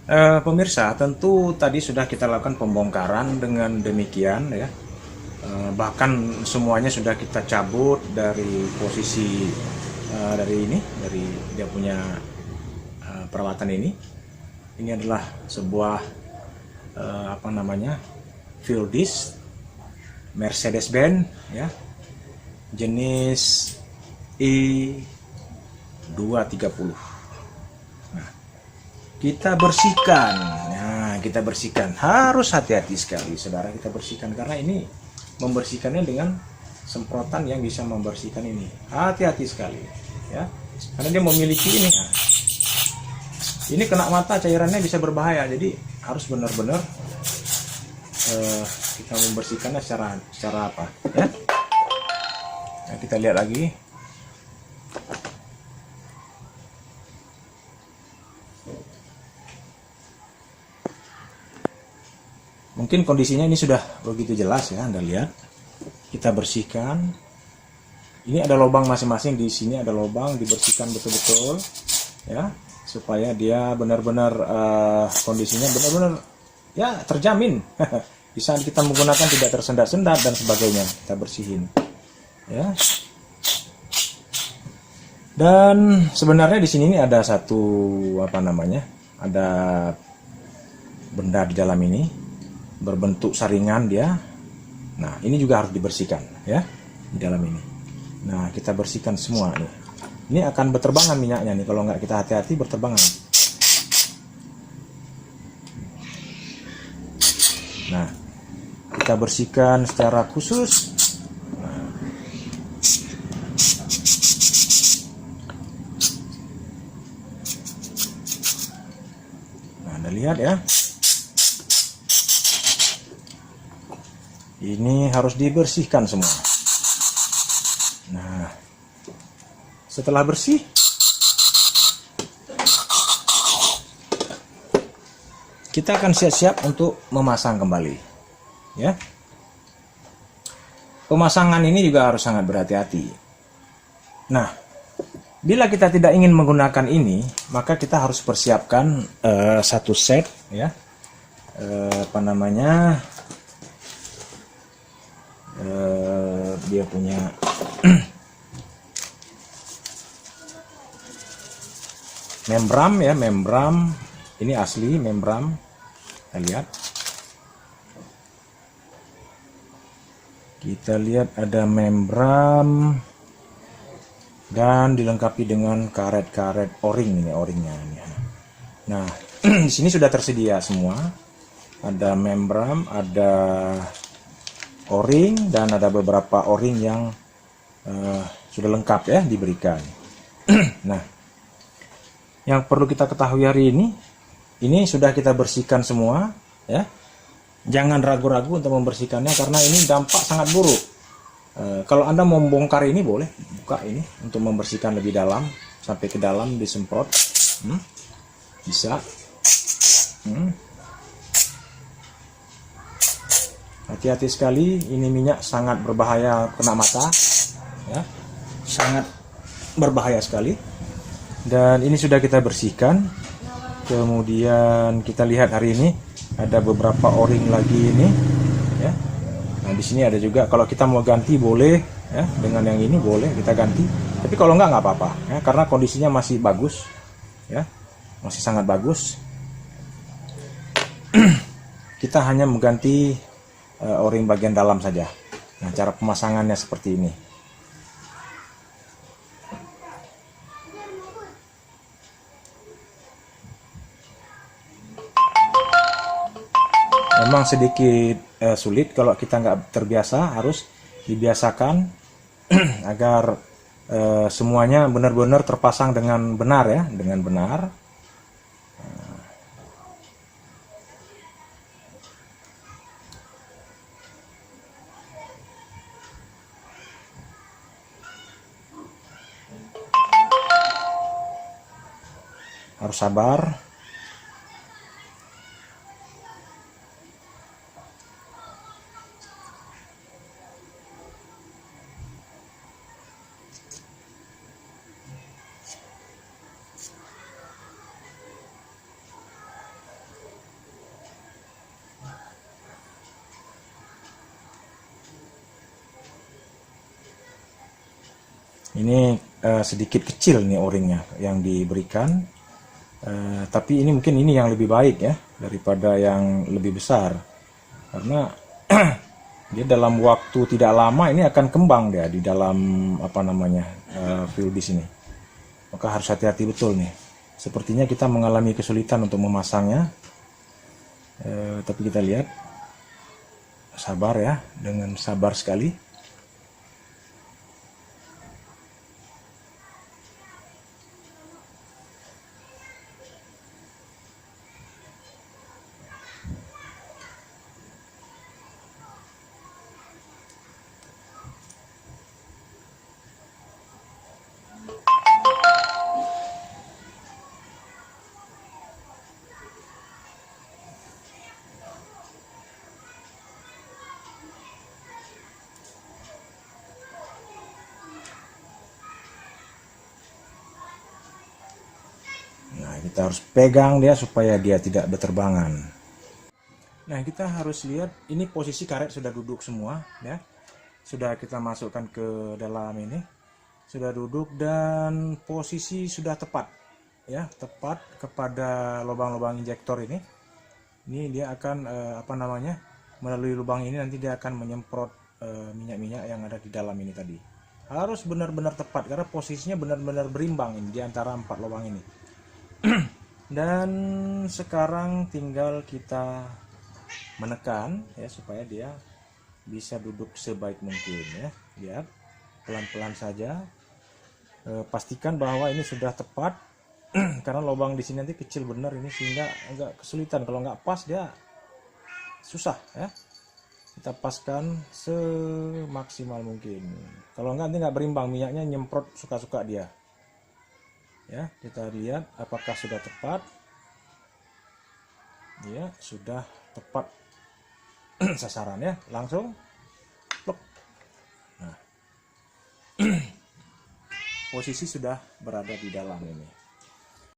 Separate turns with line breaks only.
Pemirsa, tentu tadi sudah kita lakukan pembongkaran dengan demikian ya. Bahkan semuanya sudah kita cabut dari posisi dari dia punya peralatan ini. Ini adalah sebuah field disc Mercedes-Benz ya, jenis I230. Kita bersihkan. Nah, kita bersihkan. Harus hati-hati sekali, saudara, kita bersihkan karena ini membersihkannya dengan semprotan yang bisa membersihkan ini. Hati-hati sekali, ya. Karena dia memiliki ini. Nah, ini kena mata, cairannya bisa berbahaya. Jadi harus benar-benar kita membersihkannya secara apa, ya? Nah, kita lihat lagi. Mungkin kondisinya ini sudah begitu jelas ya, Anda lihat. Kita bersihkan. Ini ada lubang masing-masing, di sini ada lubang, dibersihkan betul-betul ya, supaya dia benar-benar kondisinya benar-benar ya terjamin. Di saat kita menggunakan tidak tersendat-sendat dan sebagainya, kita bersihin ya. Dan sebenarnya di sini ini ada satu ada benda di dalam ini, berbentuk saringan dia. Nah, ini juga harus dibersihkan ya, di dalam ini. Nah, kita bersihkan semua nih. Ini akan berterbangan minyaknya nih, kalau nggak kita hati-hati berterbangan. Nah, kita bersihkan secara khusus. Nah, Anda lihat ya. Ini harus dibersihkan semua. Nah, setelah bersih, kita akan siap-siap untuk memasang kembali. Ya, pemasangan ini juga harus sangat berhati-hati. Nah, bila kita tidak ingin menggunakan ini, maka kita harus persiapkan satu set, ya, dia punya membran ya, membran ini asli membran. Kita lihat ada membran dan dilengkapi dengan karet-karet o-ring, ini o-ringnya ini. Nah, di sini sudah tersedia semua. Ada membran, ada o-ring, dan ada beberapa o-ring yang sudah lengkap ya diberikan. Nah, yang perlu kita ketahui hari ini sudah kita bersihkan semua ya. Jangan ragu-ragu untuk membersihkannya karena ini dampak sangat buruk. Kalau Anda mau membongkar ini, boleh buka ini untuk membersihkan lebih dalam, sampai ke dalam disemprot. Bisa. Hati-hati sekali, ini minyak sangat berbahaya, kena mata ya, sangat berbahaya sekali. Dan ini sudah kita bersihkan. Kemudian kita lihat hari ini ada beberapa o-ring lagi ini ya. Nah, di sini ada juga, kalau kita mau ganti boleh ya, dengan yang ini boleh kita ganti. Tapi kalau nggak apa-apa ya, karena kondisinya masih bagus ya, masih sangat bagus. Kita hanya mengganti o-ring bagian dalam saja. Nah, cara pemasangannya seperti ini. Memang sedikit sulit kalau kita nggak terbiasa, harus dibiasakan agar semuanya benar-benar terpasang dengan benar ya, dengan benar. Harus sabar. Ini sedikit kecil nih o-ringnya yang diberikan, tapi ini mungkin ini yang lebih baik ya daripada yang lebih besar, karena dia dalam waktu tidak lama ini akan kembang dia di dalam apa namanya Filbis ini. Maka harus hati-hati betul nih. Sepertinya kita mengalami kesulitan untuk memasangnya, tapi kita lihat, sabar ya, dengan sabar sekali. Nah, kita harus pegang dia supaya dia tidak berterbangan. Nah, kita harus lihat ini posisi karet sudah duduk semua ya. Sudah kita masukkan ke dalam ini. Sudah duduk dan posisi sudah tepat ya, tepat kepada lubang-lubang injektor ini. Ini dia akan apa namanya? Melalui lubang ini nanti dia akan menyemprot minyak-minyak yang ada di dalam ini tadi. Harus benar-benar tepat karena posisinya benar-benar berimbang ini di antara 4 lubang ini. Dan sekarang tinggal kita menekan ya supaya dia bisa duduk sebaik mungkin ya. Lihat, pelan-pelan saja. Pastikan bahwa ini sudah tepat karena lubang di sini nanti kecil benar ini sehingga agak kesulitan. Kalau nggak pas dia susah ya. Kita paskan semaksimal mungkin. Kalau nggak nanti nggak berimbang, minyaknya nyemprot suka-suka dia. Ya, kita lihat apakah sudah tepat. Ya, sudah tepat sasarannya, langsung pluk. Nah, posisi sudah berada di dalam ini.